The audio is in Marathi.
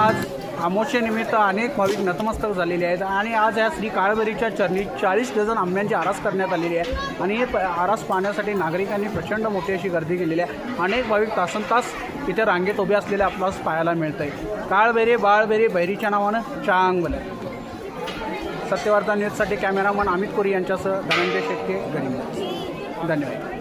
आज अमावस्येनिमित्त अनेक भाविक नतमस्तक झालेले आहेत आणि आज या श्री काळभैरीच्या चरणी 40 डझन आंब्यांची आरास करण्यात आलेली आहे आणि हे आरास पाहण्यासाठी नागरिकांनी प्रचंड मोठी अशी गर्दी केलेली आहे। अनेक भाविक तासनतास इथे रांगेत उभे असलेले आपल्याला पाहायला मिळत आहे। काळभैरी बाळभैरी भैरीच्या नावानं चांगलं। सत्यवार्ता न्यूजसाठी कॅमेरामन अमित कोरी यांच्यासह धनंजय शेट्टे गडिंग। धन्यवाद।